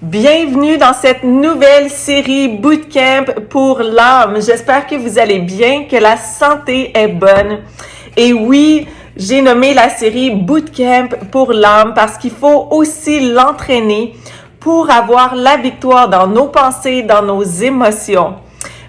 Bienvenue dans cette nouvelle série Bootcamp pour l'âme. J'espère que vous allez bien, que la santé est bonne. Et oui, j'ai nommé la série Bootcamp pour l'âme parce qu'il faut aussi l'entraîner pour avoir la victoire dans nos pensées, dans nos émotions.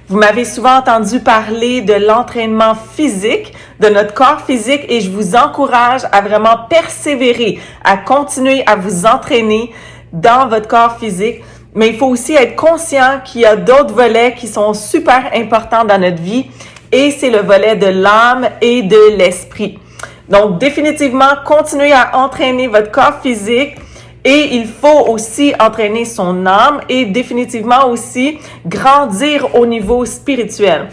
Vous m'avez souvent entendu parler de l'entraînement physique, de notre corps physique, et je vous encourage à vraiment persévérer, à continuer à vous entraîner dans votre corps physique. Mais il faut aussi être conscient qu'il y a d'autres volets qui sont super importants dans notre vie, et c'est le volet de l'âme et de l'esprit. Donc, définitivement, continuez à entraîner votre corps physique. Et il faut aussi entraîner son âme et définitivement aussi grandir au niveau spirituel.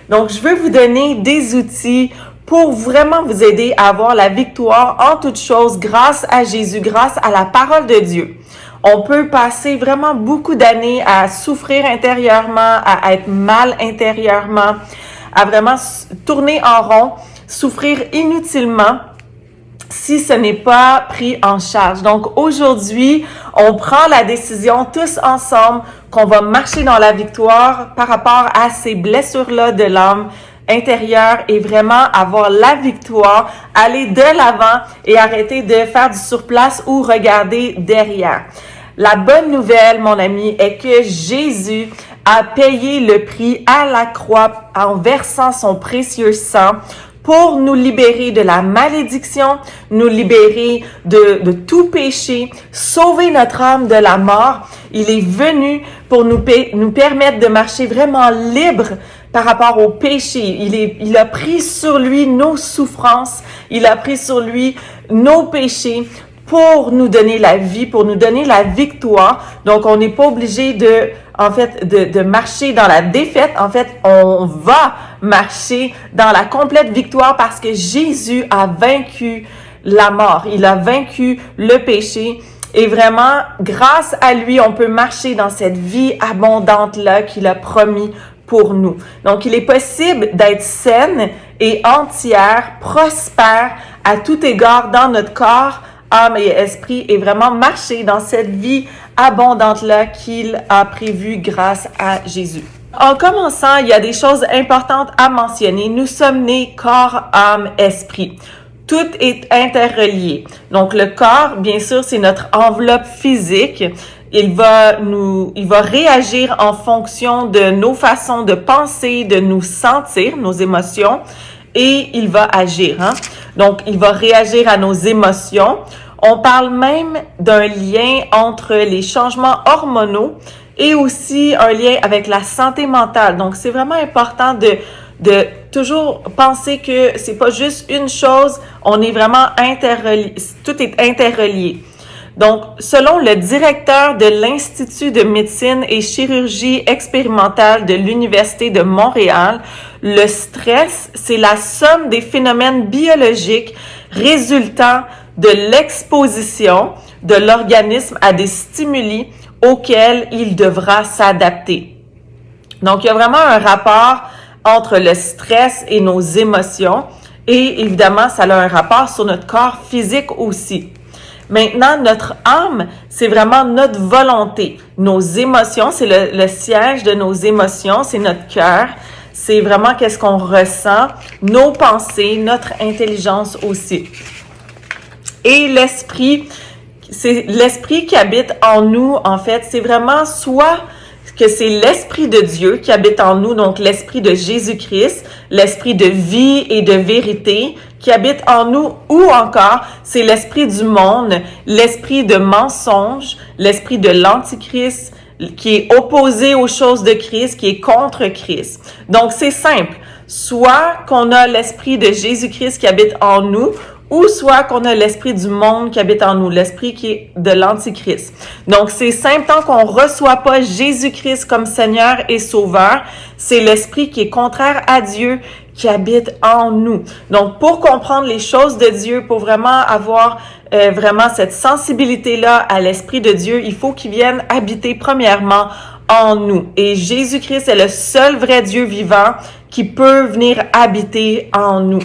Donc, je veux vous donner des outils pour vraiment vous aider à avoir la victoire en toutes choses grâce à Jésus, grâce à la parole de Dieu. On peut passer vraiment beaucoup d'années à souffrir intérieurement, à être mal intérieurement, à vraiment tourner en rond, souffrir inutilement, si ce n'est pas pris en charge. Donc aujourd'hui, on prend la décision tous ensemble qu'on va marcher dans la victoire par rapport à ces blessures-là de l'âme intérieure et vraiment avoir la victoire, aller de l'avant et arrêter de faire du surplace ou regarder derrière. La bonne nouvelle, mon ami, est que Jésus a payé le prix à la croix en versant son précieux sang pour nous libérer de la malédiction, nous libérer de tout péché, sauver notre âme de la mort. Il est venu pour nous permettre de marcher vraiment libre par rapport au péché. Il a pris sur lui nos souffrances, il a pris sur lui nos péchés pour nous donner la vie, pour nous donner la victoire. Donc, on n'est pas obligé de marcher dans la défaite. En fait, on va marcher dans la complète victoire parce que Jésus a vaincu la mort. Il a vaincu le péché. Et vraiment, grâce à lui, on peut marcher dans cette vie abondante-là qu'il a promis pour nous. Donc, il est possible d'être saine et entière, prospère à tout égard dans notre corps, âme et esprit, et vraiment marcher dans cette vie abondante-là qu'il a prévue grâce à Jésus. En commençant, il y a des choses importantes à mentionner. Nous sommes nés corps, âme, esprit. Tout est interrelié. Donc, le corps, bien sûr, c'est notre enveloppe physique. Il va réagir en fonction de nos façons de penser, de nous sentir, nos émotions, et il va agir. Donc, il va réagir à nos émotions. On parle même d'un lien entre les changements hormonaux et aussi un lien avec la santé mentale. Donc, c'est vraiment important de toujours penser que c'est pas juste une chose, on est vraiment interrelié, tout est interrelié. Donc, selon le directeur de l'Institut de médecine et chirurgie expérimentale de l'Université de Montréal, le stress, c'est la somme des phénomènes biologiques résultant de l'exposition de l'organisme à des stimuli auxquels il devra s'adapter. Donc, il y a vraiment un rapport entre le stress et nos émotions et évidemment, ça a un rapport sur notre corps physique aussi. Maintenant, notre âme, c'est vraiment notre volonté. Nos émotions, c'est le siège de nos émotions, c'est notre cœur. C'est vraiment qu'est-ce qu'on ressent, nos pensées, notre intelligence aussi. Et l'esprit, c'est l'esprit qui habite en nous, en fait. C'est vraiment soit que c'est l'Esprit de Dieu qui habite en nous, donc l'Esprit de Jésus-Christ, l'Esprit de vie et de vérité qui habite en nous, ou encore c'est l'Esprit du monde, l'Esprit de mensonge, l'Esprit de l'Antichrist, qui est opposé aux choses de Christ, qui est contre Christ. Donc c'est simple, soit qu'on a l'Esprit de Jésus-Christ qui habite en nous, ou soit qu'on a l'esprit du monde qui habite en nous, l'esprit qui est de l'Antichrist. Donc, c'est simple, tant qu'on reçoit pas Jésus-Christ comme Seigneur et Sauveur, c'est l'esprit qui est contraire à Dieu qui habite en nous. Donc, pour comprendre les choses de Dieu, pour vraiment avoir vraiment cette sensibilité-là à l'esprit de Dieu, il faut qu'il vienne habiter premièrement en nous. Et Jésus-Christ est le seul vrai Dieu vivant qui peut venir habiter en nous.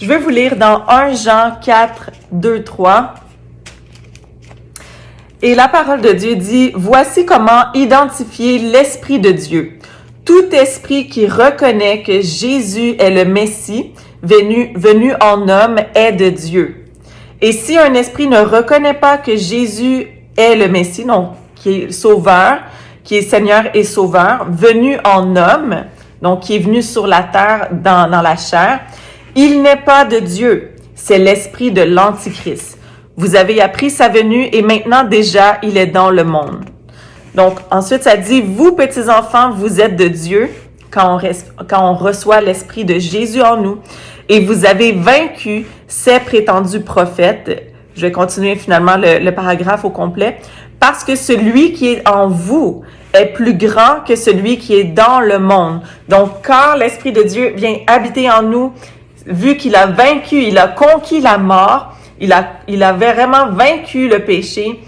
Je vais vous lire dans 1 Jean 4, 2, 3. Et la parole de Dieu dit, voici comment identifier l'Esprit de Dieu. Tout esprit qui reconnaît que Jésus est le Messie, venu en homme, est de Dieu. Et si un esprit ne reconnaît pas que Jésus est le Messie, donc qui est Sauveur, qui est Seigneur et Sauveur, venu en homme, donc qui est venu sur la terre dans la chair, il n'est pas de Dieu. C'est l'esprit de l'Antichrist. Vous avez appris sa venue et maintenant déjà il est dans le monde. Donc, ensuite, ça dit, vous, petits-enfants, vous êtes de Dieu quand on reçoit l'Esprit de Jésus en nous et vous avez vaincu ces prétendus prophètes. Je vais continuer finalement le paragraphe au complet. Parce que celui qui est en vous est plus grand que celui qui est dans le monde. Donc, quand l'Esprit de Dieu vient habiter en nous, vu qu'il a vaincu, il a conquis la mort, il a vraiment vaincu le péché,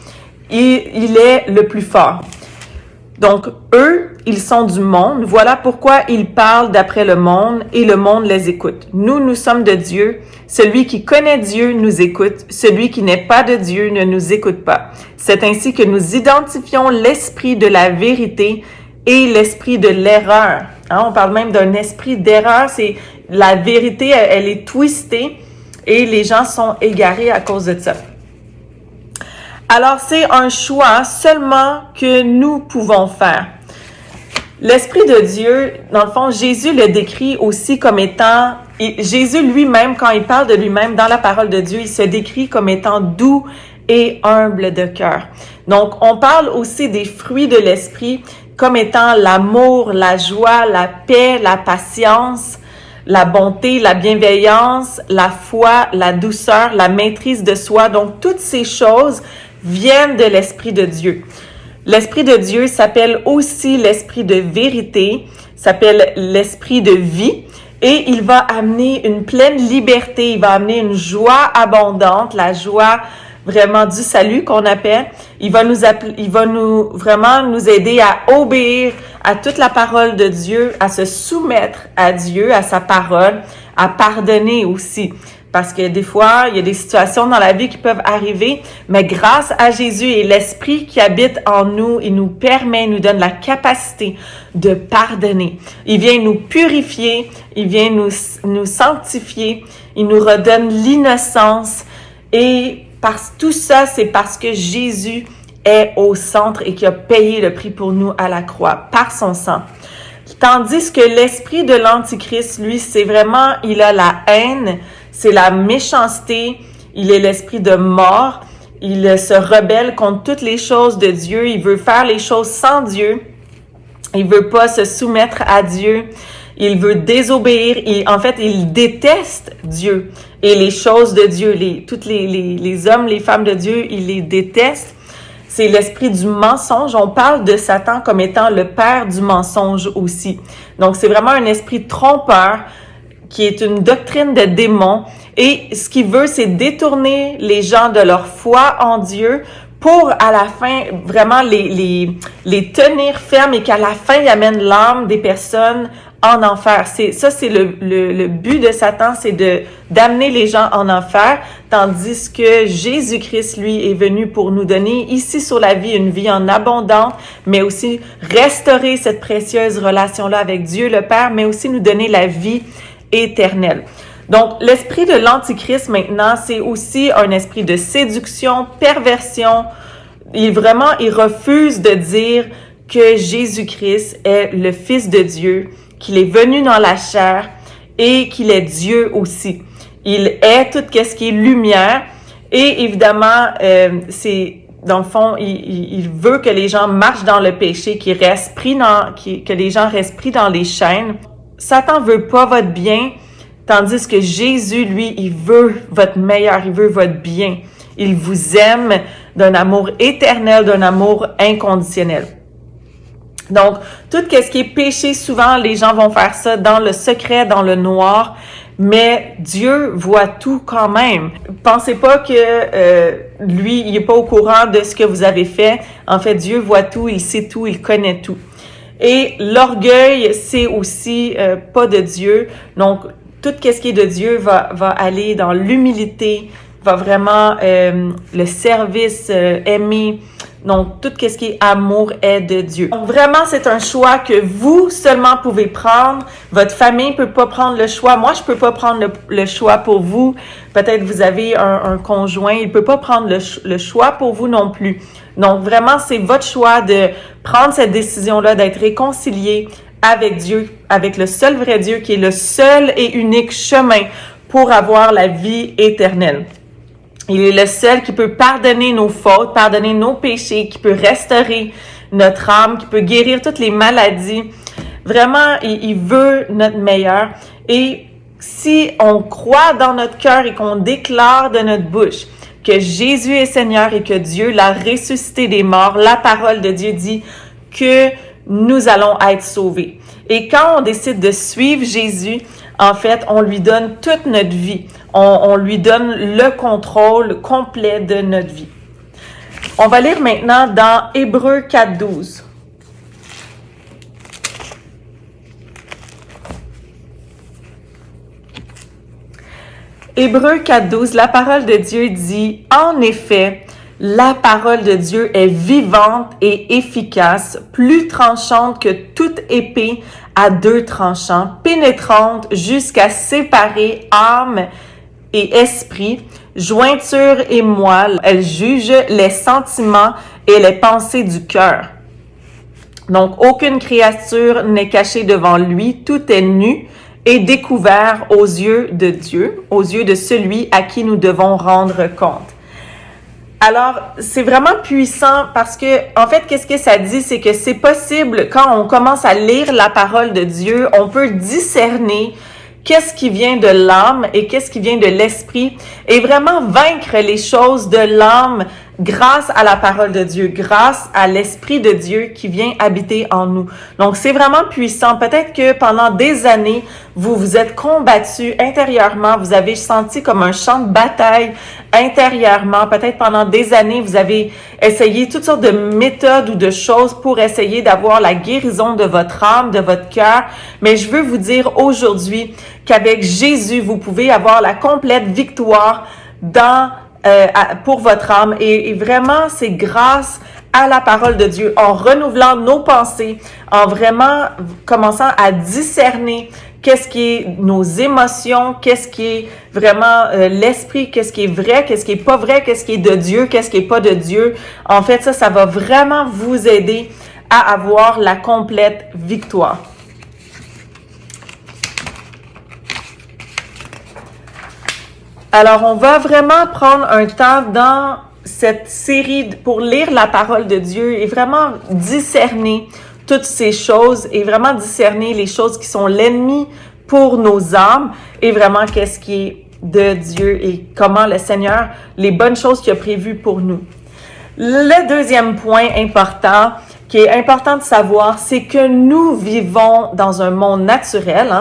il est le plus fort. Donc, eux, ils sont du monde. Voilà pourquoi ils parlent d'après le monde et le monde les écoute. Nous sommes de Dieu. Celui qui connaît Dieu nous écoute. Celui qui n'est pas de Dieu ne nous écoute pas. C'est ainsi que nous identifions l'esprit de la vérité et l'esprit de l'erreur. Hein, on parle même d'un esprit d'erreur. C'est la vérité, elle est twistée et les gens sont égarés à cause de ça. Alors, c'est un choix seulement que nous pouvons faire. L'Esprit de Dieu, dans le fond, Jésus le décrit aussi comme étant... Jésus lui-même, quand il parle de lui-même dans la parole de Dieu, il se décrit comme étant doux et humble de cœur. Donc, on parle aussi des fruits de l'Esprit comme étant l'amour, la joie, la paix, la patience, la bonté, la bienveillance, la foi, la douceur, la maîtrise de soi. Donc, toutes ces choses viennent de l'Esprit de Dieu. L'Esprit de Dieu s'appelle aussi l'Esprit de vérité, s'appelle l'Esprit de vie et il va amener une pleine liberté, il va amener une joie abondante, la joie vraiment du salut qu'on appelle. Il va vraiment nous aider à obéir à toute la parole de Dieu, à se soumettre à Dieu, à sa parole, à pardonner aussi. Parce que des fois, il y a des situations dans la vie qui peuvent arriver, mais grâce à Jésus et l'Esprit qui habite en nous, il nous permet, il nous donne la capacité de pardonner. Il vient nous purifier, il vient nous sanctifier, il nous redonne l'innocence. Et tout ça, c'est parce que Jésus est au centre et qui a payé le prix pour nous à la croix par son sang. Tandis que l'esprit de l'Antichrist, lui, c'est vraiment, il a la haine, c'est la méchanceté, il est l'esprit de mort, il se rebelle contre toutes les choses de Dieu, il veut faire les choses sans Dieu, il veut pas se soumettre à Dieu, il veut désobéir, il déteste Dieu et les choses de Dieu, tous les hommes, les femmes de Dieu, il les déteste. C'est l'esprit du mensonge. On parle de Satan comme étant le père du mensonge aussi. Donc, c'est vraiment un esprit trompeur qui est une doctrine de démon. Et ce qu'il veut, c'est détourner les gens de leur foi en Dieu pour, à la fin, vraiment les tenir fermes et qu'à la fin, il amène l'âme des personnes en enfer. C'est le but de Satan, c'est d'amener les gens en enfer, tandis que Jésus-Christ, lui, est venu pour nous donner ici sur la vie une vie en abondance, mais aussi restaurer cette précieuse relation-là avec Dieu le Père, mais aussi nous donner la vie éternelle. Donc, l'esprit de l'Antichrist, maintenant, c'est aussi un esprit de séduction, perversion. Il refuse de dire que Jésus-Christ est le Fils de Dieu, qu'il est venu dans la chair et qu'il est Dieu aussi. Il est tout ce qui est lumière et évidemment, dans le fond, il veut que les gens marchent dans le péché, que les gens restent pris dans les chaînes. Satan veut pas votre bien, tandis que Jésus, lui, il veut votre meilleur, il veut votre bien. Il vous aime d'un amour éternel, d'un amour inconditionnel. Donc, tout ce qui est péché, souvent, les gens vont faire ça dans le secret, dans le noir, mais Dieu voit tout quand même. Pensez pas que lui, il est pas au courant de ce que vous avez fait. En fait, Dieu voit tout, il sait tout, il connaît tout. Et l'orgueil, c'est aussi pas de Dieu. Donc, tout ce qui est de Dieu va aller dans l'humilité, va vraiment le service, aimer. Donc, tout ce qui est amour est de Dieu. Donc, vraiment, c'est un choix que vous seulement pouvez prendre. Votre famille peut pas prendre le choix. Moi, je peux pas prendre le choix pour vous. Peut-être vous avez un conjoint, il peut pas prendre le choix pour vous non plus. Donc, vraiment, c'est votre choix de prendre cette décision-là, d'être réconcilié avec Dieu, avec le seul vrai Dieu qui est le seul et unique chemin pour avoir la vie éternelle. Il est le seul qui peut pardonner nos fautes, pardonner nos péchés, qui peut restaurer notre âme, qui peut guérir toutes les maladies. Vraiment, il veut notre meilleur. Et si on croit dans notre cœur et qu'on déclare de notre bouche que Jésus est Seigneur et que Dieu l'a ressuscité des morts, la parole de Dieu dit que nous allons être sauvés. Et quand on décide de suivre Jésus, en fait, on lui donne toute notre vie. On lui donne le contrôle complet de notre vie. On va lire maintenant dans Hébreux 4:12. Hébreux 4:12, la parole de Dieu dit « En effet, la parole de Dieu est vivante et efficace, plus tranchante que toute épée à deux tranchants, pénétrante jusqu'à séparer âme et esprit, jointure et moelle. Elle juge les sentiments et les pensées du cœur. Donc, aucune créature n'est cachée devant lui, tout est nu et découvert aux yeux de Dieu, aux yeux de celui à qui nous devons rendre compte. » Alors, c'est vraiment puissant parce que, en fait, qu'est-ce que ça dit? C'est que c'est possible, quand on commence à lire la parole de Dieu, on peut discerner qu'est-ce qui vient de l'âme et qu'est-ce qui vient de l'esprit et vraiment vaincre les choses de l'âme grâce à la parole de Dieu, grâce à l'Esprit de Dieu qui vient habiter en nous. Donc, c'est vraiment puissant. Peut-être que pendant des années, vous vous êtes combattu intérieurement, vous avez senti comme un champ de bataille intérieurement. Peut-être pendant des années, vous avez essayé toutes sortes de méthodes ou de choses pour essayer d'avoir la guérison de votre âme, de votre cœur. Mais je veux vous dire aujourd'hui qu'avec Jésus, vous pouvez avoir la complète victoire pour votre âme et vraiment c'est grâce à la parole de Dieu en renouvelant nos pensées, en vraiment commençant à discerner qu'est-ce qui est nos émotions, qu'est-ce qui est vraiment l'esprit, qu'est-ce qui est vrai, qu'est-ce qui est pas vrai, qu'est-ce qui est de Dieu, qu'est-ce qui est pas de Dieu. En fait, ça va vraiment vous aider à avoir la complète victoire. Alors, on va vraiment prendre un temps dans cette série pour lire la parole de Dieu et vraiment discerner toutes ces choses et vraiment discerner les choses qui sont l'ennemi pour nos âmes et vraiment qu'est-ce qui est de Dieu et comment le Seigneur, les bonnes choses qu'il a prévues pour nous. Le deuxième point important, qui est important de savoir, c'est que nous vivons dans un monde naturel,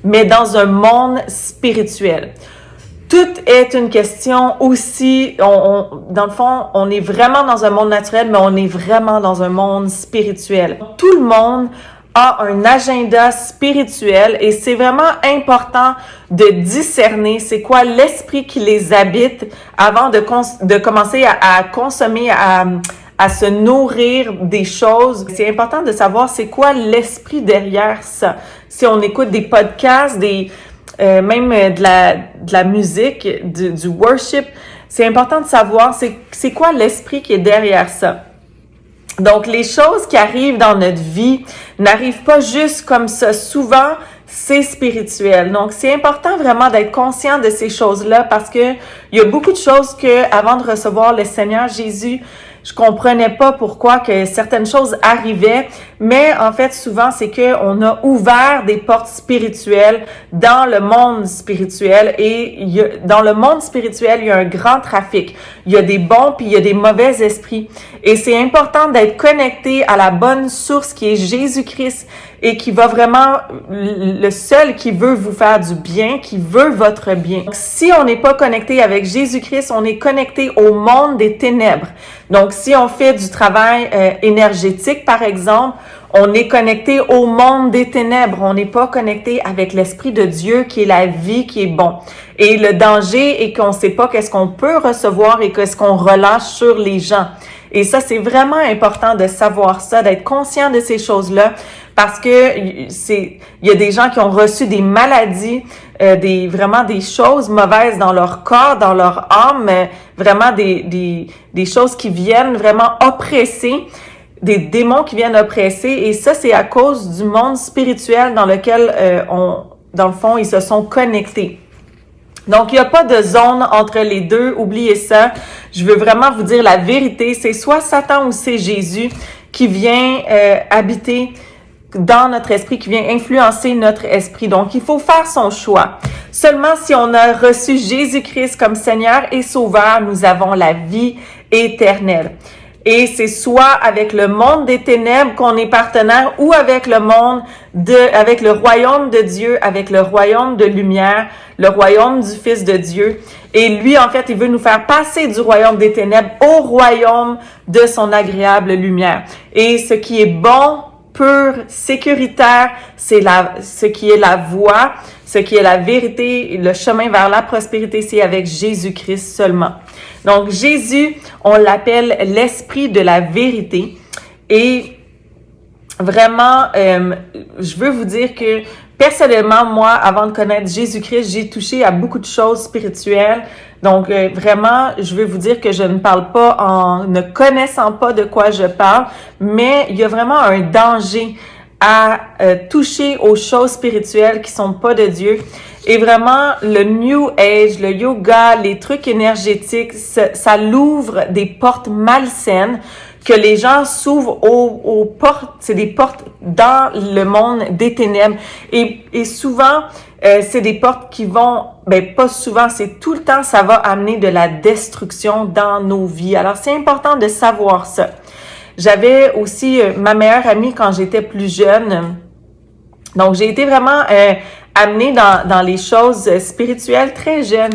mais dans un monde spirituel. Tout est une question aussi, dans le fond, on est vraiment dans un monde naturel, mais on est vraiment dans un monde spirituel. Tout le monde a un agenda spirituel et c'est vraiment important de discerner c'est quoi l'esprit qui les habite avant de commencer à consommer, à se nourrir des choses. C'est important de savoir c'est quoi l'esprit derrière ça. Si on écoute des podcasts, même de la musique, du worship, c'est important de savoir c'est quoi l'esprit qui est derrière ça. Donc, les choses qui arrivent dans notre vie n'arrivent pas juste comme ça. Souvent, c'est spirituel. Donc, c'est important vraiment d'être conscient de ces choses-là parce que il y a beaucoup de choses que, avant de recevoir le Seigneur Jésus, je comprenais pas pourquoi que certaines choses arrivaient, mais en fait, souvent, c'est que on a ouvert des portes spirituelles dans le monde spirituel et dans le monde spirituel, il y a un grand trafic. Il y a des bons puis il y a des mauvais esprits. Et c'est important d'être connecté à la bonne source qui est Jésus-Christ et qui va vraiment, le seul qui veut vous faire du bien, qui veut votre bien. Donc, si on n'est pas connecté avec Jésus-Christ, on est connecté au monde des ténèbres. Donc, si on fait du travail énergétique, par exemple, on est connecté au monde des ténèbres. On n'est pas connecté avec l'Esprit de Dieu qui est la vie, qui est bon. Et le danger est qu'on ne sait pas qu'est-ce qu'on peut recevoir et qu'est-ce qu'on relâche sur les gens. Et ça, c'est vraiment important de savoir ça, d'être conscient de ces choses-là, parce que il y a des gens qui ont reçu des maladies, vraiment des choses mauvaises dans leur corps, dans leur âme, vraiment des choses qui viennent vraiment oppresser, des démons qui viennent oppresser. Et ça, c'est à cause du monde spirituel dans lequel dans le fond, ils se sont connectés. Donc, il n'y a pas de zone entre les deux. Oubliez ça. Je veux vraiment vous dire la vérité. C'est soit Satan ou c'est Jésus qui vient habiter dans notre esprit, qui vient influencer notre esprit. Donc, il faut faire son choix. Seulement si on a reçu Jésus-Christ comme Seigneur et Sauveur, nous avons la vie éternelle. Et c'est soit avec le monde des ténèbres qu'on est partenaire ou avec avec le royaume de Dieu, avec le royaume de lumière, le royaume du Fils de Dieu. Et lui, en fait, il veut nous faire passer du royaume des ténèbres au royaume de son agréable lumière. Et ce qui est bon, pur, sécuritaire, c'est ce qui est la voie, ce qui est la vérité, le chemin vers la prospérité, c'est avec Jésus-Christ seulement. Donc, Jésus, on l'appelle l'esprit de la vérité. Et vraiment, je veux vous dire que personnellement, moi, avant de connaître Jésus-Christ, j'ai touché à beaucoup de choses spirituelles. Donc, vraiment, je veux vous dire que je ne parle pas en ne connaissant pas de quoi je parle, mais il y a vraiment un danger à toucher aux choses spirituelles qui sont pas de Dieu. Et vraiment, le New Age, le yoga, les trucs énergétiques, ça l'ouvre des portes malsaines que les gens s'ouvrent aux portes. C'est des portes dans le monde des ténèbres. Et souvent, c'est des portes qui vont, pas souvent, c'est tout le temps, ça va amener de la destruction dans nos vies. Alors, c'est important de savoir ça. J'avais aussi ma meilleure amie quand j'étais plus jeune. Donc, j'ai été vraiment amenée dans les choses spirituelles très jeune.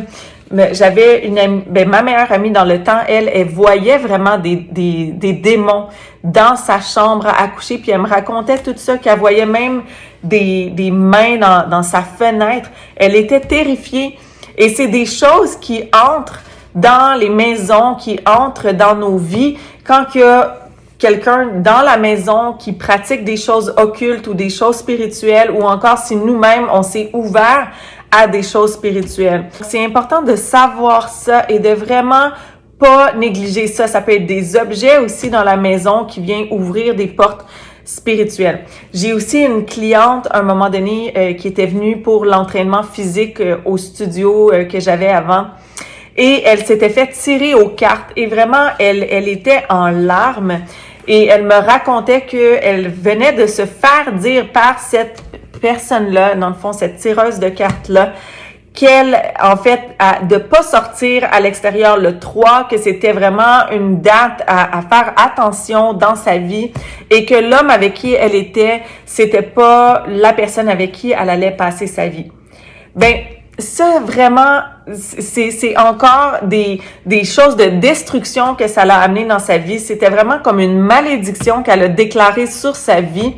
J'avais une amie, ma meilleure amie dans le temps, elle voyait vraiment des démons dans sa chambre à coucher, puis elle me racontait tout ça, qu'elle voyait même des mains dans sa fenêtre. Elle était terrifiée. Et c'est des choses qui entrent dans les maisons, qui entrent dans nos vies quand il y a quelqu'un dans la maison qui pratique des choses occultes ou des choses spirituelles, ou encore si nous-mêmes, on s'est ouvert à des choses spirituelles. C'est important de savoir ça et de vraiment pas négliger ça. Ça peut être des objets aussi dans la maison qui viennent ouvrir des portes spirituelles. J'ai aussi une cliente, à un moment donné, qui était venue pour l'entraînement physique au studio que j'avais avant. Et elle s'était fait tirer aux cartes. Et vraiment, elle était en larmes. Et elle me racontait qu'elle venait de se faire dire par cette personne-là, dans le fond, cette tireuse de cartes-là, qu'elle, en fait, de pas sortir à l'extérieur le 3, que c'était vraiment une date à faire attention dans sa vie et que l'homme avec qui elle était, c'était pas la personne avec qui elle allait passer sa vie. Ça, vraiment, c'est encore des choses de destruction que ça l'a amené dans sa vie. C'était vraiment comme une malédiction qu'elle a déclarée sur sa vie.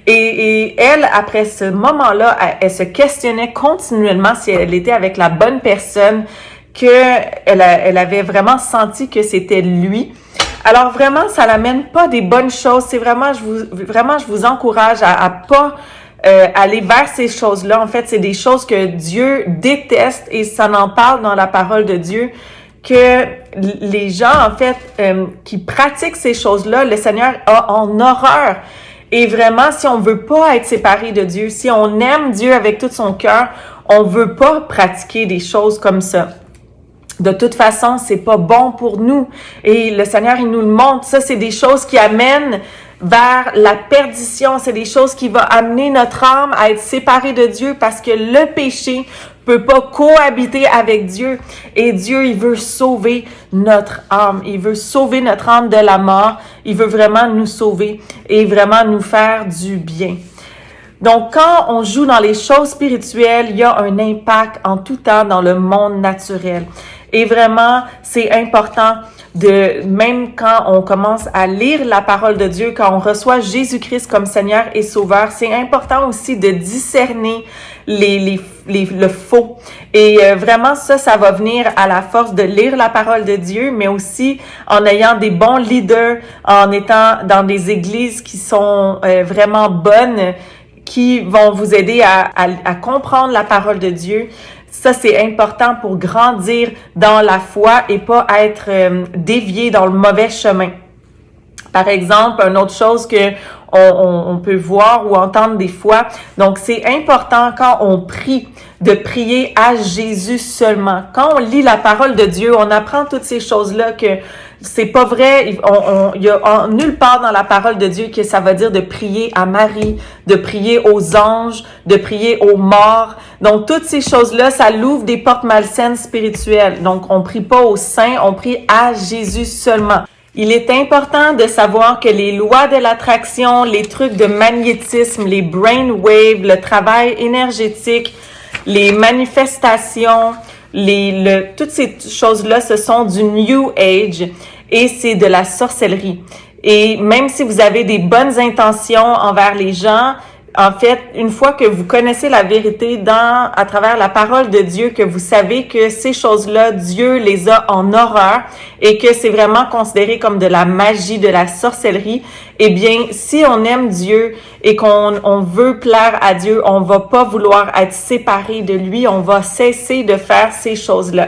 Et elle, après ce moment-là, elle se questionnait continuellement si elle était avec la bonne personne, elle avait vraiment senti que c'était lui. Alors vraiment, ça n'amène pas des bonnes choses. C'est vraiment, je vous encourage à pas aller vers ces choses-là. En fait, c'est des choses que Dieu déteste et ça en parle dans la parole de Dieu, que les gens, en fait, qui pratiquent ces choses-là, le Seigneur a en horreur. Et vraiment, si on veut pas être séparé de Dieu, si on aime Dieu avec tout son cœur, on veut pas pratiquer des choses comme ça. De toute façon, c'est pas bon pour nous. Et le Seigneur, il nous le montre. Ça, c'est des choses qui amènent vers la perdition. C'est des choses qui vont amener notre âme à être séparée de Dieu parce que le péché peut pas cohabiter avec Dieu. Et Dieu, il veut sauver notre âme. Il veut sauver notre âme de la mort. Il veut vraiment nous sauver et vraiment nous faire du bien. Donc, quand on joue dans les choses spirituelles, il y a un impact en tout temps dans le monde naturel. Et vraiment, c'est important même quand on commence à lire la parole de Dieu, quand on reçoit Jésus-Christ comme Seigneur et Sauveur, c'est important aussi de discerner le faux. Et vraiment, ça va venir à la force de lire la parole de Dieu, mais aussi en ayant des bons leaders, en étant dans des églises qui sont vraiment bonnes, qui vont vous aider à comprendre la parole de Dieu. Ça, c'est important pour grandir dans la foi et pas être dévié dans le mauvais chemin. Par exemple, une autre chose que on peut voir ou entendre des fois. Donc, c'est important quand on prie, de prier à Jésus seulement. Quand on lit la parole de Dieu, on apprend toutes ces choses-là que c'est pas vrai. Il y a nulle part dans la parole de Dieu que ça va dire de prier à Marie, de prier aux anges, de prier aux morts. Donc, toutes ces choses-là, ça l'ouvre des portes malsaines spirituelles. Donc, on prie pas aux saints, on prie à Jésus seulement. Il est important de savoir que les lois de l'attraction, les trucs de magnétisme, les brainwaves, le travail énergétique, les manifestations, toutes ces choses-là, ce sont du New Age et c'est de la sorcellerie. Et même si vous avez des bonnes intentions envers les gens, en fait, une fois que vous connaissez la vérité à travers la parole de Dieu, que vous savez que ces choses-là, Dieu les a en horreur et que c'est vraiment considéré comme de la magie, de la sorcellerie, eh bien, si on aime Dieu et qu'on veut plaire à Dieu, on va pas vouloir être séparé de lui, on va cesser de faire ces choses-là.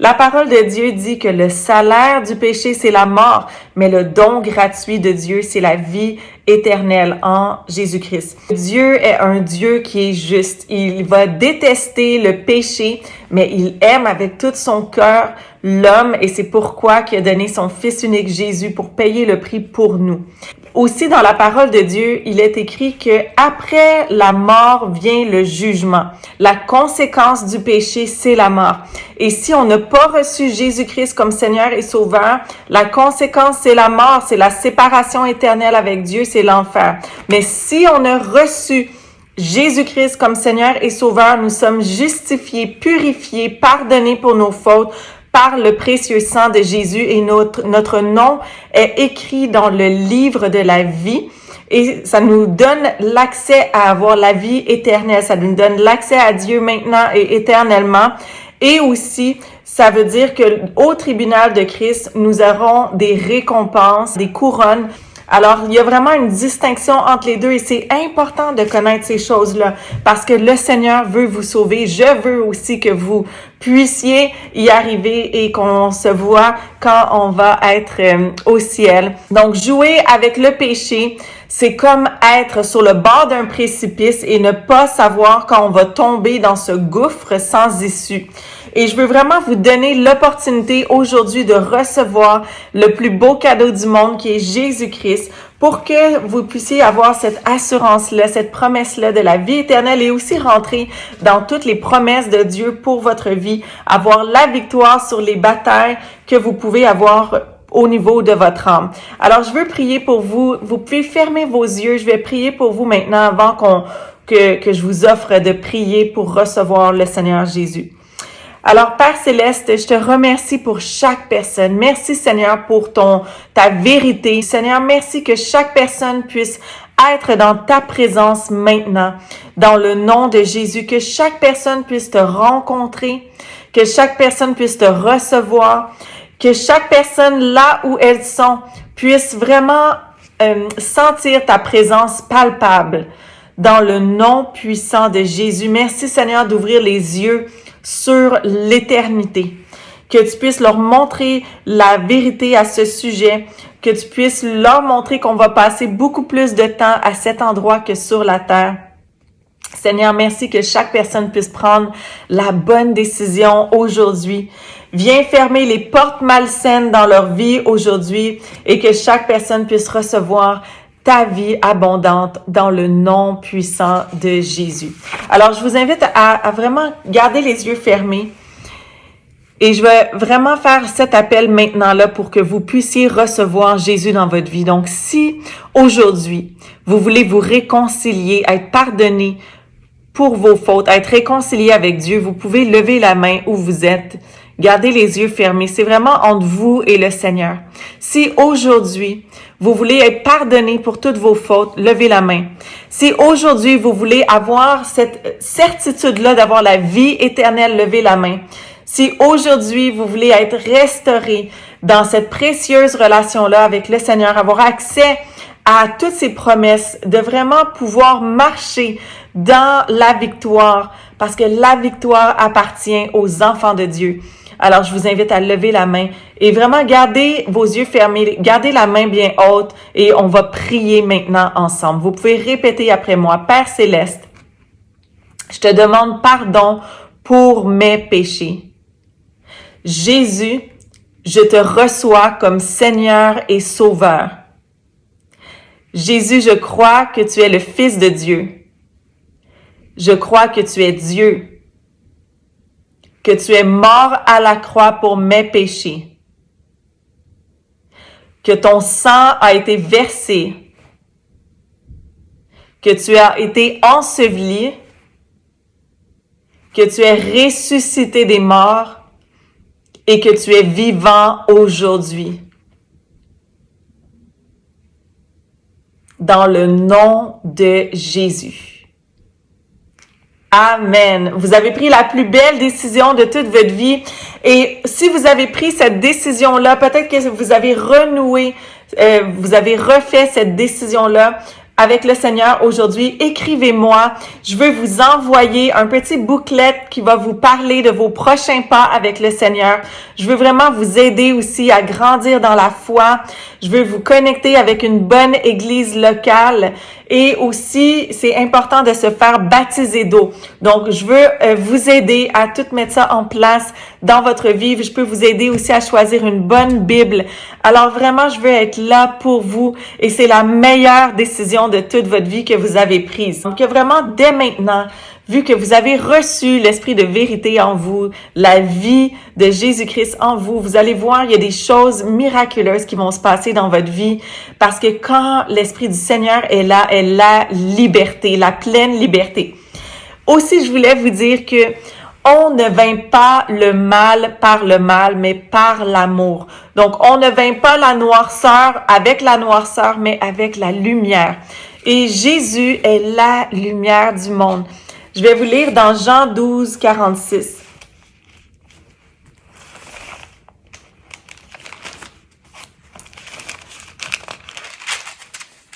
La parole de Dieu dit que le salaire du péché, c'est la mort, mais le don gratuit de Dieu, c'est la vie éternelle en Jésus-Christ. Dieu est un Dieu qui est juste. Il va détester le péché, mais il aime avec tout son cœur l'homme et c'est pourquoi il a donné son Fils unique Jésus pour payer le prix pour nous. Aussi, dans la parole de Dieu, il est écrit que après la mort vient le jugement. La conséquence du péché, c'est la mort. Et si on n'a pas reçu Jésus-Christ comme Seigneur et Sauveur, la conséquence, c'est la mort, c'est la séparation éternelle avec Dieu, c'est l'enfer. Mais si on a reçu Jésus-Christ comme Seigneur et Sauveur, nous sommes justifiés, purifiés, pardonnés pour nos fautes, par le précieux sang de Jésus et notre nom est écrit dans le livre de la vie et ça nous donne l'accès à avoir la vie éternelle. Ça nous donne l'accès à Dieu maintenant et éternellement. Et aussi, ça veut dire que au tribunal de Christ, nous aurons des récompenses, des couronnes. Alors, il y a vraiment une distinction entre les deux et c'est important de connaître ces choses-là parce que le Seigneur veut vous sauver. Je veux aussi que vous puissiez y arriver et qu'on se voit quand on va être au ciel. Donc, jouer avec le péché, c'est comme être sur le bord d'un précipice et ne pas savoir quand on va tomber dans ce gouffre sans issue. Et je veux vraiment vous donner l'opportunité aujourd'hui de recevoir le plus beau cadeau du monde qui est Jésus-Christ pour que vous puissiez avoir cette assurance-là, cette promesse-là de la vie éternelle et aussi rentrer dans toutes les promesses de Dieu pour votre vie, avoir la victoire sur les batailles que vous pouvez avoir au niveau de votre âme. Alors, je veux prier pour vous. Vous pouvez fermer vos yeux. Je vais prier pour vous maintenant avant que je vous offre de prier pour recevoir le Seigneur Jésus. Alors, Père Céleste, je te remercie pour chaque personne. Merci, Seigneur, pour ta vérité. Seigneur, merci que chaque personne puisse être dans ta présence maintenant, dans le nom de Jésus, que chaque personne puisse te rencontrer, que chaque personne puisse te recevoir, que chaque personne, là où elles sont, puisse vraiment sentir ta présence palpable dans le nom puissant de Jésus. Merci, Seigneur, d'ouvrir les yeux sur l'éternité, que tu puisses leur montrer la vérité à ce sujet, que tu puisses leur montrer qu'on va passer beaucoup plus de temps à cet endroit que sur la terre. Seigneur, merci que chaque personne puisse prendre la bonne décision aujourd'hui. Viens fermer les portes malsaines dans leur vie aujourd'hui et que chaque personne puisse recevoir ta vie abondante dans le nom puissant de Jésus. Alors, je vous invite à vraiment garder les yeux fermés et je vais vraiment faire cet appel maintenant là pour que vous puissiez recevoir Jésus dans votre vie. Donc, si aujourd'hui, vous voulez vous réconcilier, être pardonné pour vos fautes, être réconcilié avec Dieu, vous pouvez lever la main où vous êtes. Gardez les yeux fermés. C'est vraiment entre vous et le Seigneur. Si aujourd'hui, vous voulez être pardonné pour toutes vos fautes, levez la main. Si aujourd'hui, vous voulez avoir cette certitude-là d'avoir la vie éternelle, levez la main. Si aujourd'hui, vous voulez être restauré dans cette précieuse relation-là avec le Seigneur, avoir accès à toutes ses promesses, de vraiment pouvoir marcher dans la victoire, parce que la victoire appartient aux enfants de Dieu. Alors, je vous invite à lever la main et vraiment gardez vos yeux fermés, gardez la main bien haute et on va prier maintenant ensemble. Vous pouvez répéter après moi. Père Céleste, je te demande pardon pour mes péchés. Jésus, je te reçois comme Seigneur et Sauveur. Jésus, je crois que tu es le Fils de Dieu. Je crois que tu es Dieu, que tu es mort à la croix pour mes péchés, que ton sang a été versé, que tu as été enseveli, que tu es ressuscité des morts et que tu es vivant aujourd'hui. Dans le nom de Jésus. Amen. Vous avez pris la plus belle décision de toute votre vie. Et si vous avez pris cette décision-là, peut-être que vous avez renoué, vous avez refait cette décision-là avec le Seigneur aujourd'hui. Écrivez-moi. Je veux vous envoyer un petit booklet qui va vous parler de vos prochains pas avec le Seigneur. Je veux vraiment vous aider aussi à grandir dans la foi. Je veux vous connecter avec une bonne église locale. Et aussi, c'est important de se faire baptiser d'eau. Donc, je veux vous aider à tout mettre ça en place dans votre vie. Je peux vous aider aussi à choisir une bonne Bible. Alors, vraiment, je veux être là pour vous. Et c'est la meilleure décision de toute votre vie que vous avez prise. Donc, vraiment, dès maintenant, vu que vous avez reçu l'esprit de vérité en vous, la vie de Jésus-Christ en vous, vous allez voir, il y a des choses miraculeuses qui vont se passer dans votre vie parce que quand l'esprit du Seigneur est là, elle a la liberté, la pleine liberté. Aussi, je voulais vous dire que on ne vainc pas le mal par le mal, mais par l'amour. Donc, on ne vainc pas la noirceur avec la noirceur, mais avec la lumière. Et Jésus est la lumière du monde. Je vais vous lire dans Jean 12, 46.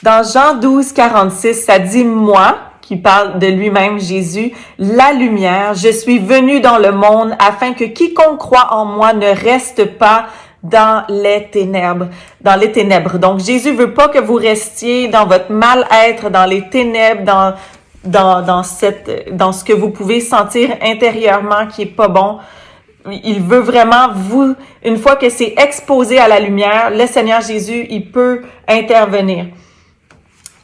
Dans Jean 12, 46, ça dit « Moi », qui parle de lui-même, Jésus, « la lumière, je suis venu dans le monde afin que quiconque croit en moi ne reste pas dans les ténèbres. » Dans les ténèbres. Donc, Jésus veut pas que vous restiez dans votre mal-être, dans les ténèbres, dans ce que vous pouvez sentir intérieurement qui est pas bon. Il veut vraiment vous, une fois que c'est exposé à la lumière, le Seigneur Jésus, il peut intervenir.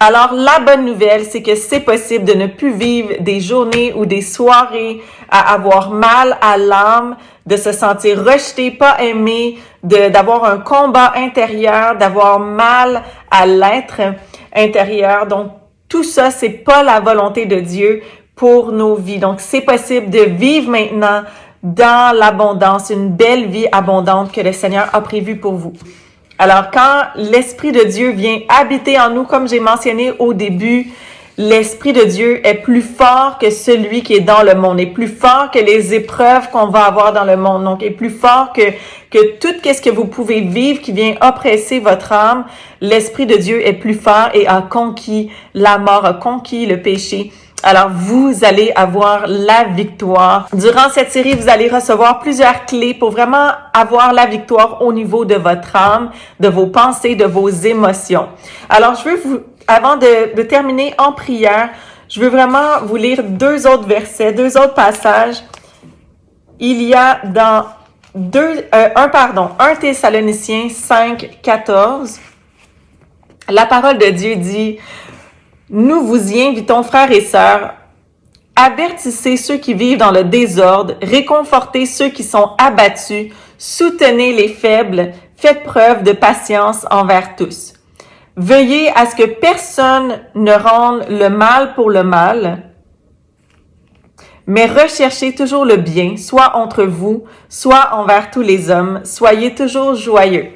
Alors, la bonne nouvelle, c'est que c'est possible de ne plus vivre des journées ou des soirées à avoir mal à l'âme, de se sentir rejeté, pas aimé, d'avoir un combat intérieur, d'avoir mal à l'être intérieur. Donc, tout ça, c'est pas la volonté de Dieu pour nos vies. Donc, c'est possible de vivre maintenant dans l'abondance, une belle vie abondante que le Seigneur a prévue pour vous. Alors, quand l'Esprit de Dieu vient habiter en nous, comme j'ai mentionné au début, l'Esprit de Dieu est plus fort que celui qui est dans le monde, est plus fort que les épreuves qu'on va avoir dans le monde, donc est plus fort que tout ce que vous pouvez vivre qui vient oppresser votre âme. L'Esprit de Dieu est plus fort et a conquis la mort, a conquis le péché. Alors, vous allez avoir la victoire. Durant cette série, vous allez recevoir plusieurs clés pour vraiment avoir la victoire au niveau de votre âme, de vos pensées, de vos émotions. Alors, je veux avant de terminer en prière, je veux vraiment vous lire deux autres versets, deux autres passages. Il y a dans 1 Thessaloniciens 5, 14, la parole de Dieu dit: nous vous y invitons, frères et sœurs, avertissez ceux qui vivent dans le désordre, réconfortez ceux qui sont abattus, soutenez les faibles, faites preuve de patience envers tous. Veuillez à ce que personne ne rende le mal pour le mal, Mais recherchez toujours le bien, soit entre vous, soit envers tous les hommes. Soyez toujours joyeux.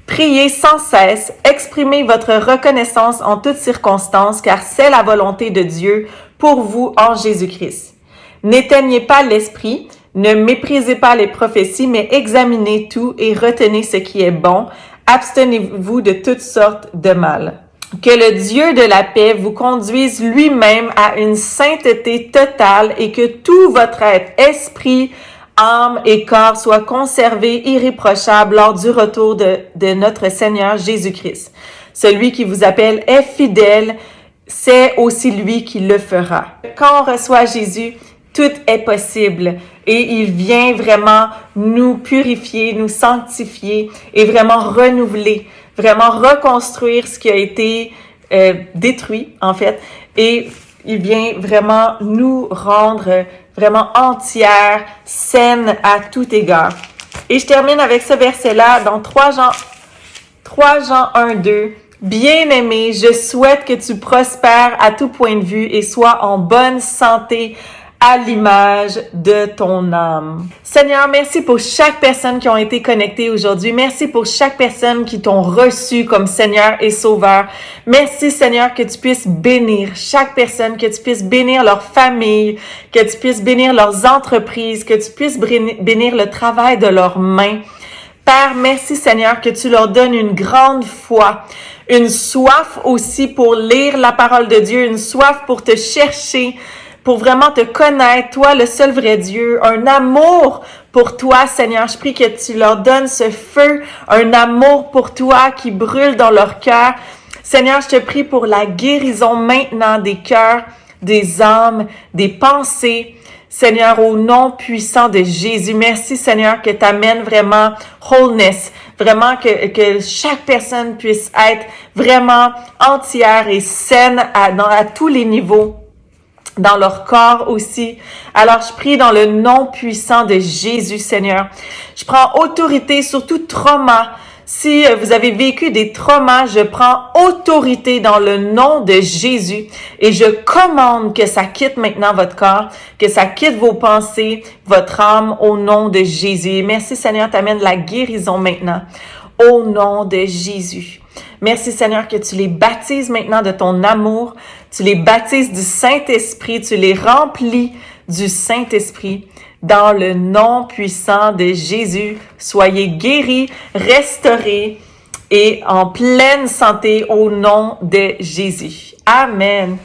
Priez sans cesse, exprimez votre reconnaissance en toutes circonstances, car c'est la volonté de Dieu pour vous en Jésus-Christ. N'éteignez pas l'esprit, ne méprisez pas les prophéties, mais examinez tout et retenez ce qui est bon. Abstenez-vous de toutes sortes de mal. Que le Dieu de la paix vous conduise lui-même à une sainteté totale et que tout votre être, esprit, âme et corps soient conservés irréprochables lors du retour de notre Seigneur Jésus-Christ. Celui qui vous appelle est fidèle, c'est aussi lui qui le fera. Quand on reçoit Jésus, tout est possible et il vient vraiment nous purifier, nous sanctifier et vraiment renouveler, vraiment reconstruire ce qui a été détruit en fait, et il vient vraiment nous rendre vraiment entières, saines à tout égard. Et je termine avec ce verset-là dans 3 Jean 1:2. Bien-aimé, je souhaite que tu prospères à tout point de vue et sois en bonne santé à l'image de ton âme. Seigneur, merci pour chaque personne qui ont été connectées aujourd'hui. Merci pour chaque personne qui t'ont reçu comme Seigneur et Sauveur. Merci, Seigneur, que tu puisses bénir chaque personne, que tu puisses bénir leur famille, que tu puisses bénir leurs entreprises, que tu puisses bénir le travail de leurs mains. Père, merci, Seigneur, que tu leur donnes une grande foi, une soif aussi pour lire la parole de Dieu, une soif pour te chercher, pour vraiment te connaître, toi, le seul vrai Dieu, un amour pour toi, Seigneur. Je prie que tu leur donnes ce feu, un amour pour toi qui brûle dans leur cœur. Seigneur, je te prie pour la guérison maintenant des cœurs, des âmes, des pensées. Seigneur, au nom puissant de Jésus, merci, Seigneur, que tu amènes vraiment wholeness, vraiment que chaque personne puisse être vraiment entière et saine à tous les niveaux, dans leur corps aussi. Alors, je prie dans le nom puissant de Jésus, Seigneur. Je prends autorité sur tout trauma. Si vous avez vécu des traumas, je prends autorité dans le nom de Jésus et je commande que ça quitte maintenant votre corps, que ça quitte vos pensées, votre âme au nom de Jésus. Merci, Seigneur, t'amènes la guérison maintenant au nom de Jésus. Merci, Seigneur, que tu les baptises maintenant de ton amour, tu les baptises du Saint-Esprit, tu les remplis du Saint-Esprit. Dans le nom puissant de Jésus, soyez guéris, restaurés et en pleine santé au nom de Jésus. Amen.